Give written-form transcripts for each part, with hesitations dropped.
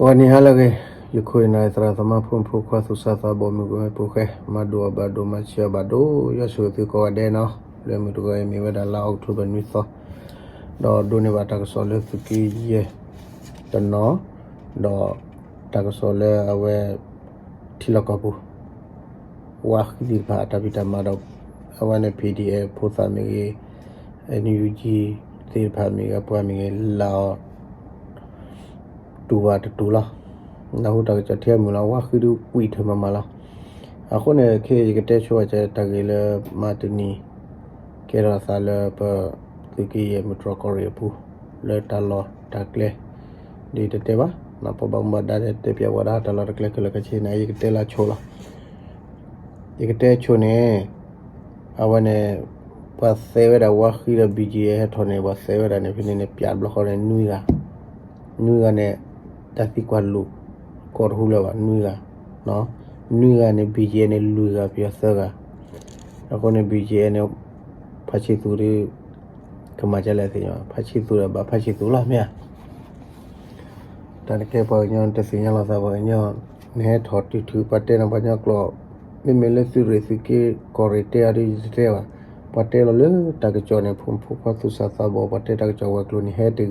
วันนี้ฮะเลยอยู่คุยในตราสมาพุ่มผู้ควาสุสาสาบอมีกูให้ผู้แค่มาดูบาดูมาเชียบาดูยาสูติโกวเดนเนาะเรื่องมีตัวเองมีเวลาลาออกทุบันมิสต์ดอดูในวัดตากสโลสุกี้เย่ตันเนาะดอตากสโลเอาไว้ที่ละกับผู้ว่าดีพาตาบิดามาดเอาไว้ใน PDF ผู้สามีNUG ที่พามีกับพามีลาတူပါတူလားနောက်တော့ကြတဲ့မလားဝါခီဒူဝီထမမလားအခုနဲ့ခေကတဲ့ချွာကျတကယ်လမာတနီကေရာဆာလပသူကြီးရဲ့မထရကောရပူလေတလောတကလေဒီတဲ့ပါနပဘမဒါတဲ့ပြဝရတလောတကလေကလကချီနေကတဲ့လာချိုလားဒီကတဲ့ချိုနေအဝနဲ့ပါဆေဝရဝါခီရဘီဂျီရဲ့ထော်နေပါဆေဝရနေဖိနေပြဘလခေါ်နေနွီကနေတတိကွာလူကောဟူလာပါနွီကနော်နွီကနေဘီဂျီနဲ့လူကပြဆကအခုနေဘီဂျီနဲ့ဖချီသူတွေကမကြလဲသိရဖချီသူရပါဖချီသူလားမြတ်တန်ကေပေါ်ညွန်တစင်းရလာစားပေါ်ညွန်နဲထော်တီထူပတ်တဲ့နဘာညကလောမိမလဲစီရီစီကေကောရီတေရီစတဲ့ပါပတ်တယ်လေတကကြောနေဖုန်ဖုဖသူစာစာဘောပတ်တယ်တကကြောဝကလိုနီဟဲတေ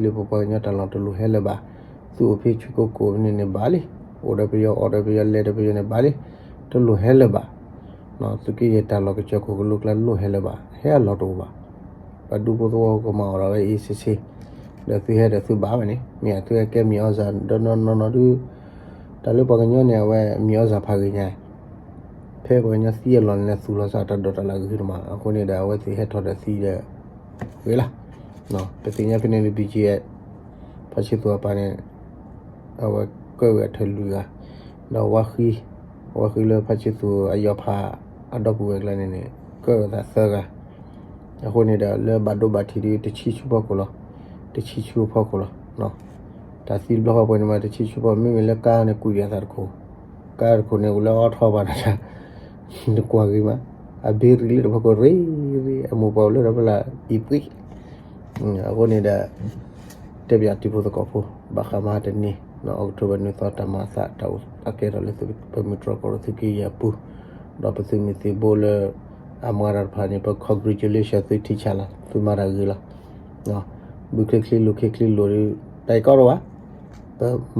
လေပပညတလောတလူဟဲလေပါသူအဖေချကိုနေပါလေအော်ဒပီယောလေဒပီယောနေပါလေတလူဟဲလေပါနော်သူကြီးရတလောကကြောကိုလူကလလူဟဲလေပါဟဲလောတော့ပါဘဒူဘောတော့ကမော်ရအေးစီစီဒါသူဟဲတဲ့သူပါမနေမြတ်သူကဲမြောစာနော်ဒူတလူပကညောနေဝဲမြောစာဖာကြီးညာဖဲကိုညစီရလွန်နဲ့သူလောစာတတော်တလာကြီးမှာအခုနေတာဝဲစီဟဲထော်တဲ့စီတဲ့ဝေးလားနော်ပစီညာဖိနေဘီဂျီရဲ့ဖချီတူပါနေအဝကောရထလူကနော်ဝါခီလဖချီတူအယောဖာအတော့ဘူးကလည်းနေကောဒါဆာကအခုနေတာလေဘဒိုဘတီရီတချီချူဖို့ကိုလောတချီချူဖို့ကိုလောနော်ဒါစီဘလောပေါ်နေမှာတချီချူဖို့မိမလည်းကားနဲ့ကုရတာကိုကားကိုနေဦးလောထောပါတာဒီကွာကြီးမှာအဘေးရီတော့ကိုရီအမပေါ်လို့တော့လာဒီပိအခုနေတာတပြတိဖို့တော့ကိုဘာခမာတနေနော်အောက်တိုဘာနေ့တော့တမဆာတောက်အကဲရလည်းပမီထရကောသကီယပူတော့ပစီမီစီဘိုလအမရဖာနေပ congratulation သူတီချလာသူမာရာကြီးလားနော်ဘုခက်ခလီလိုတိုင်ကောရော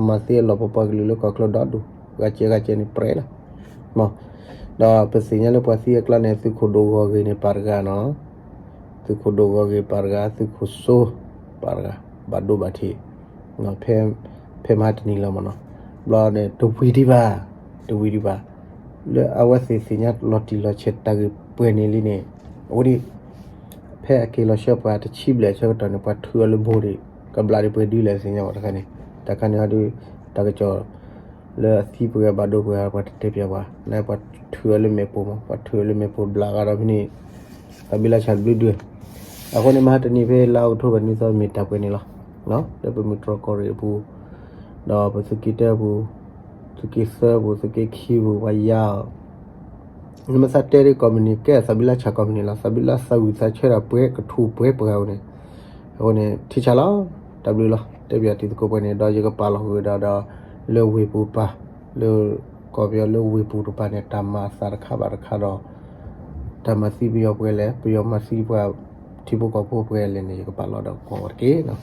မစီလောပပကလီလိုကကလဒဒူကချေနေပရဲလားနော်တော့ပစီညလည်းပစီကလနဲ့သူခိုဒိုဂောဂေနေပါရဂါနော်သူခိုဒိုဂောဂေပါရဂါသူခိုဆိုပါရဂါဘဒိုဘတီနော်ဖဲမတ်နီလာမနော်ဘလာနဲ့ဒူဝီဒီပါလေအဝစီစီညတ်လော်တီလော်ချက်တကပွေနေလိနေအိုဒီဖဲအကေလော်ရှော့ပါတချိဘလေချက်တော်နေပတ်ထူလဘိုဒီကဘလာဒီပွေဒီလေစင်ညောတခနဲ့ဟာဒီတကကြောလေစီပွေဘဒိုပွေပတ်တေပြပါလဲပတ်ထူလမေပိုပတ်ထူလမေပိုဘလာကတော့ဖိနေအဘိလာချတ်ဘလူဒွေအခုနေမဟာတနိဖေးလောက်ထိုးဘနိသောမီတာပွေနေလားနော်လေပမီထရကောရီဘူးတော့ပစကီတဲဘူးစကီဆာဘူးစကီခီဘူးဝါယာနမစတဲရီကွန်မြူနီကေဆဘီလာချာကွန်မြူနီလာဆဘီလာဆဝီဆာချေရာပွဲကထူပွဲပွဲအောင်နေဟိုနေထိချလာဝလာတပြတီကိုပွဲနေတော့ရကပါလာဟိုဒါလေဝေပူပါလေကောပြလေဝေပူတော့ပါနေတမဆာခါဘာခါတော့တမစီပြပွဲလဲပြမစီပွဲတီဘကပွဲလဲနေကပါလာတော့ကောကေနော်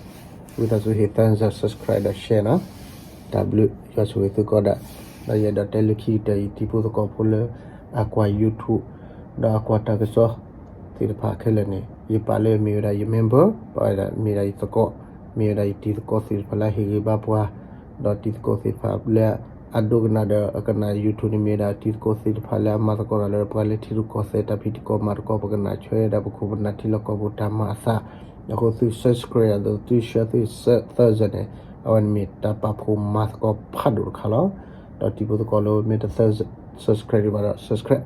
ဝိသဆိုဟေတန်subscribe share နော်W ရဆိုရသူကဒါရတဲ့တယ်လခီတီပို့တော့ဖို့လေအကွာ YouTube ဒါကွာတကစောဒီဖာခဲလည်းနေရပါလေမြေရာရ member ပါရမြေရာတကောမြေရာတီတကောစီဖလာဟီဘာပွားဒေါ်တီတကောစီဖာလေအဒုကနာဒအကနာ YouTube မြေရာတီတကောစီဖလာမတကောရလေပလေတီကောစေတပီတကောမာကောပကနာချွေဒါပခုဘနာတီလကောဘတာမအစာအခုသူ subscribe တော့သူ share သူ Thursday နဲ့အဝန်မီတာပဖူမတ်ကောဖတ်ဒူခါလောတော့ဒီဘုတ်ကောလို့မီတာ subscribe ပါတော့ subscribe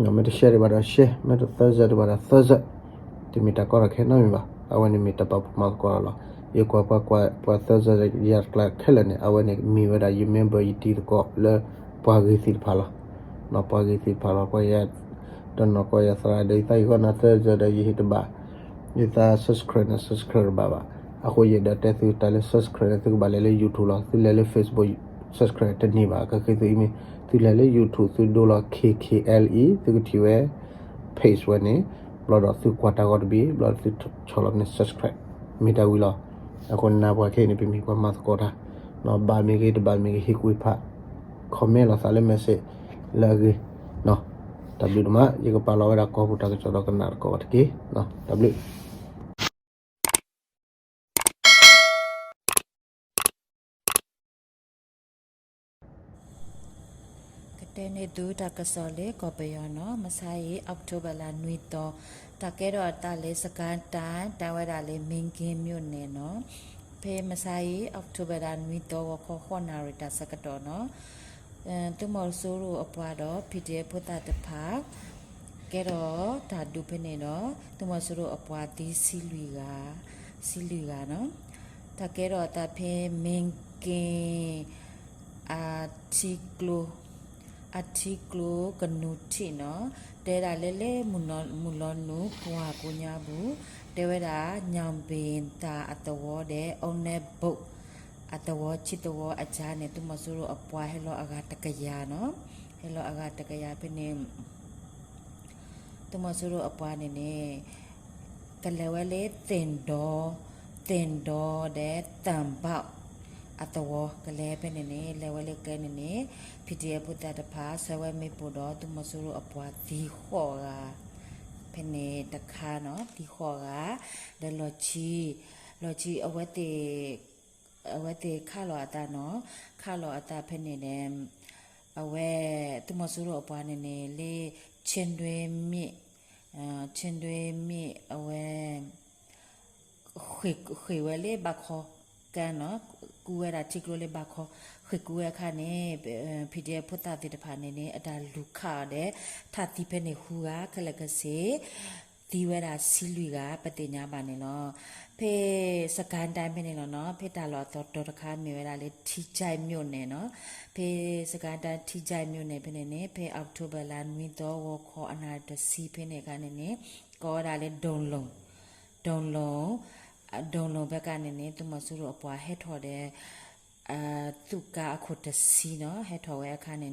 နော်မီတာ share ပါတော့ share မီတာ Thursday ပါတော့ Thursday ဒီမီတာကောရခဲနော်မီပါအဝန်မီတာပဖူမတ်ကောလောရေကွာပွာ Thursday ရကလခဲလည်းအဝန်မီဝဒါ you member တီကောလေပွာဂီစီဖာလောနော်ပွာဂီစီဖာလောပွာရတော့နော်ကောရစရာဒေတိုင်ကောနာ Thursday ရဟိတပါဒီတာ subscribe ဘာ အခုရတဲ့တဲ့သူတလည်း subscribe သူဘာလဲ YouTube လားသူလည်း Facebook subscribe တနေပါကခေသူမီသူလည်း YouTube သူဒေါ်လာ KKLE သူကတီဝဲ page ဝနေဘလော့သူကွာတာကောဘီဘလော့သူချောလနဲ့ subscribe မိတာဝီလာအခုနာဘွားခေနေပြီမိကွာမတ်ကောတာနော်ဘာမီကေတဘာမီကေဟိကွေဖာ comment လာစားလဲ message လာကေနော် W မှာရေကပါလာဝရကောပူတာကချောတော့ကနာကောတကေနော် Wတဲ့နေသူတကစော်လေကောပယောနော်မဆိုင်အောက်တိုဘာလနွေတော့တကဲတော့တလေစကန်တိုင်းတဝဲတာလေမင်းကင်းမြို့နယ်နော်ဖေမဆိုင်အောက်တိုဘာလနွေတော့ခေါ်နာရတာစကတော့နော်သူမော်ဆိုးလို့အပွားတော့ PDF ဖတ်တာတဖာကဲတော့ဒါဒုဖနေနော်သူမော်ဆိုးလို့အပွားတီးစီလူကနော်တကဲတော့တဖေမင်းကင်းအာတီကလိုကနုတီနော်တဲတာလဲမူလောနုပွားကိုညာဘူးတဲဝဲတာညောင်ပင်တာအတဝတဲ့အုံနဲ့ဘုတ်အတဝချစ်တဝအချာနဲ့သူမဆူရအပွားဟဲလောအကတကရနော်ဟဲလောအကတကရပြနေသူမဆူရအပွားနေကလဲဝဲလေတင်တော်တဲ့တံပေါက်အတဝကလေးပဲနေလဲဝဲလေကဲနေ PDF ပုတ္တတဖာဆဝဲမေပူတော့သူမဆူရအပွားဒီခေါ်ကဖနေတခါနော်ဒီခေါ်ကဒလော်ချီအဝဲတေခါလောအတာနော်ခါလောအတာဖနေနေအဝဲသူမဆူရအပွားနေလေချင်းတွေမြအဝဲခွေဝဲလေဘခေါ်ကန်နော်ကူဝဲတာတိကလိုလေဘခေါ်ခွေကူဝဲခါနေ PDF ဖတ်တာတဲ့တဖာနေအတာလူခါတဲ့ထာတိဖဲနေဟူကခလကစေဒီဝဲတာစီလူကပတိညာပါနေနော်ဖေစကန်တိုင်းပဲနေနော်ဖေတာလောတော်တခါမြေဝဲတာလေထီချိုင်မြို့နေနော်ဖေစကန်တိုင်းထီချိုင်မြို့နေပဲနေဖေအောက်တိုဘာလနွေတော့ဝခေါ်အနာတစီဖေနေကနေကောတာလေဒုံလုံးဘက်ကနေသူမဆူရအပွားဟဲထော်တဲ့သူကအခုတစီနော်ဟဲထော်ဝဲအခါနေ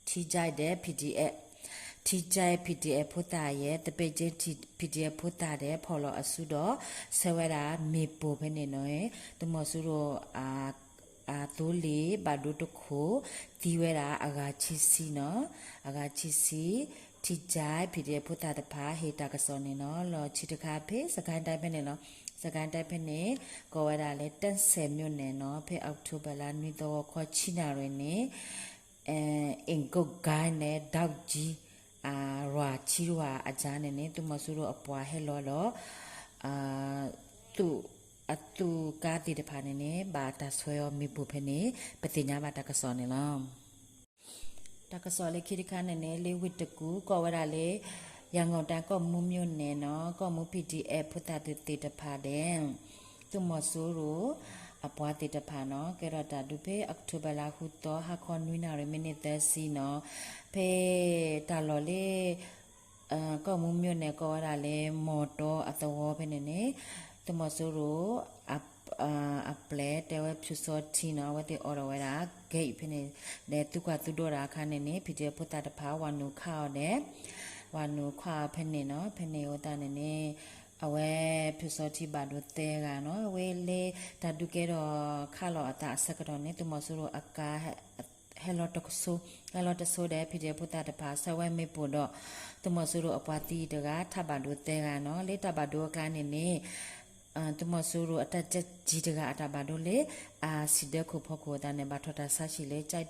ထီကြိုက်တဲ့ PDF ဖုတာရဲ့တပိတ်ချင်း PDF ဖုတာတဲ့ဖော်လို့အစုတော့ဆဝဲတာမေပိုပဲနေနော်သူမဆူရအာတိုးလေဘာဒုတခိုဒီဝဲတာအဂါချီစီနော်အဂါချီစီတီကြိုက်ဖြစ်တဲ့ဖုတာတဖာဟေတာကစောနေနော်လောချီတခါဖေစကန်တိုင်းပဲနေနော်စကန်တိုင်းပဲနေကောဝဲတာလေတန့်ဆယ်မြို့နယ်နော်ဖေအောက်တိုဘာလနွေတော့ခေါ်ချီနာရယ်နေအင်ကုတ်ဂိုင်းနဲ့ဒေါက်ကြီးရွာချီရွာအကြမ်းနေသူမဆူရအပွားဟဲလောသူကားတီတဖာနေဘာတာဆွဲမိပူဖနေပတိညာဘာတကစောနေလောတကစောလေခိရခနဲ့လေဝစ်တကူကောဝရလေရန်ကုန်တန်ကောမှုမြို့နယ်နော်ကောမှု PDF ဖုတာတေတဖာတဲ့သူမဆူရအပွားတေတဖာနော်ကဲရတာဒုဖေအောက်တိုဘာလခုတော့ဟာခွန်နွိနာရမိနစ်သက်စီနော်ဖေတာလော်လေကောမှုမြို့နယ်ကောဝရလေမော်တော်အတော်ပဲနေသူမဆူရအပလက်တဲဝဖြူစောတီနော်ဝတ်တဲ့အော်ရဝဲတာဂိတ်ဖိနေတဲ့သူကသူတို့ရာခါနေဖြစ်တဲ့ပုတ္တတဖာဝါနုခါတဲ့ဝါနုခါဖနေနော်ဖနေဝတာနေအဝဲဖြူစောတီဘာတို့တဲကနော်ဝဲလေတဒုကေတော့ခါလောအတာစကတော့နေသူမဆူရအကာဟဲလောတဆိုတဲ့ဖြစ်တဲ့ပုတ္တတဖာဆဝဲမေပို့တော့သူမဆူရအပွားတီတကထဘာတို့တဲကနော်လေတဘာတို့ကနေသူမဆူရအတချက်ကြီးတကအတာဘာတို့လေစီဒခုဖို့ကိုတာနေဘာထတာဆရှိလေကြိုက်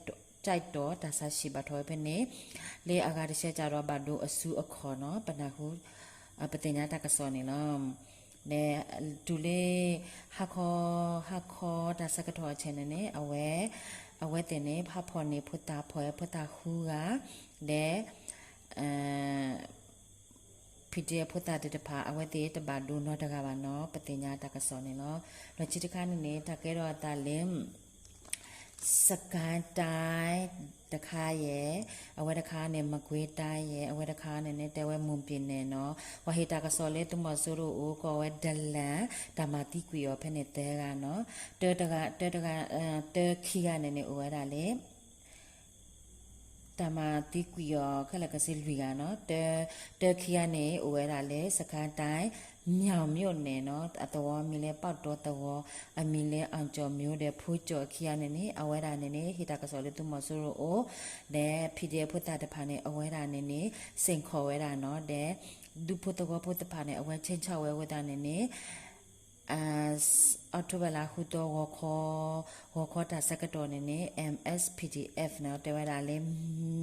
တော့တာဆရှိဘာထောပဲနေလေအကားတချက်ကြတော့ဘာတို့အဆူအခေါ်နော်ပနာဟုပတင်ညာတကစောနေလောနေဒူလေဟာခေါ်တာစကထောချင်နေအဝဲတင်နေဖဖော်နေဖုတာဟူကတဲ့PDF ဖုတာတဖာအဝဲတေတဘာဒုနော်တကဘာနော်ပတင်ညာတကစောနေနော်လောချစ်တခါနေတကဲတော့တာလင် สกายตายตะคาเยเอาไว้ตะคาเนี่ยมะกวยตายเยเอาไว้ตะคาเนี่ยแต่ว่ามุมปินเนี่ยเนาะว่าเฮตากะซอเลตุมอสุรุโอก็ไว้ดัลลันตามาติกุยอเพเนเตกะเนาะเตตะกะเตคีกะเนี่ยโอไว้ดาเลตามาติกุยอခက်လက်ကစလူကနော်တဲခီယနေအိုဝဲတာလေစကန်တိုင်းမြောင်မြို့နေနော်အတော်မီလဲပေါတော့တော်အမီလဲအောင်ကျော်မျိုးတဲ့ဖိုးကျော်ခီယနေနေအဝဲတာနေနေဟိတာကစောလေသူမဆူရိုအိုတဲ့ PDF ဖတ်တာတဖာနေအဝဲတာနေနေစိန်ခေါ်ဝဲတာနော်တဲ့ဒုဖို့တော်ဖို့တဖာနေအဝဲချင်းချဝဲဝဲတာနေနေas October ခုတော့ဝခေါ်တာစကတော်နေနေ MSPDF နော်တဲဝဲတာလေ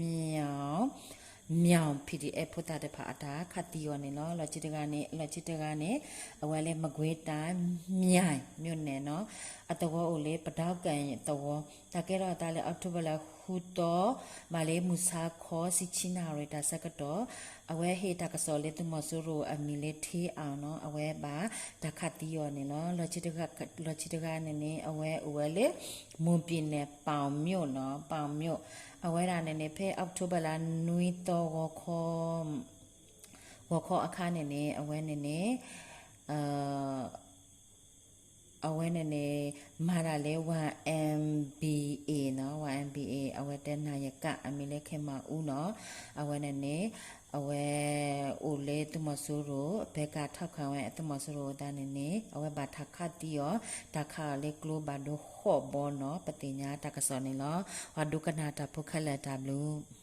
မြောင် PDF ဖတ်တာတဖာအတာခတ်တီရောနေနော်လော်ချစ်တကနေအဝဲလေမကွေးတိုင်းမြိုင်မြို့နယ်နော်အတော်ကိုလေပတောက်ကန်တော်တကယ်တော့ဒါလေ October ခုတော့မလေးမူဆာခေါ်စီချီနာရတာစကတော်အဝဲဟေတာကစောလေသူမဆူရိုအမီလေထေးအောင်နော်အဝဲပါတခတ်တီရောနေနော်လော်ချစ်တကနေနေအဝဲလေမွန်ပြင်းနေပေါင်မြို့နော်ပေါင်မြို့အဝဲတာနေနေဖဲ October လာနွီတော့ဝခေါ်အခါနေနေအဝဲနေနေအဝဲနေနေမာရလေ 1MBA နော် 1MBA အဝဲတဲ့နာယကအမီလေခေမဦးနော်အဝဲနေနေအဝဲအိုလေသူမဆူရိုဘက်ကထောက်ခံဝဲသူမဆူရိုတာနေနေအဝဲဘာထခတ်တီယောတခါလေကလိုဘာဒိုခော့ဘောနော်ပတိညာတကစောနေလောဝဒုကနာတာဖုခက်လက်တာဘလူး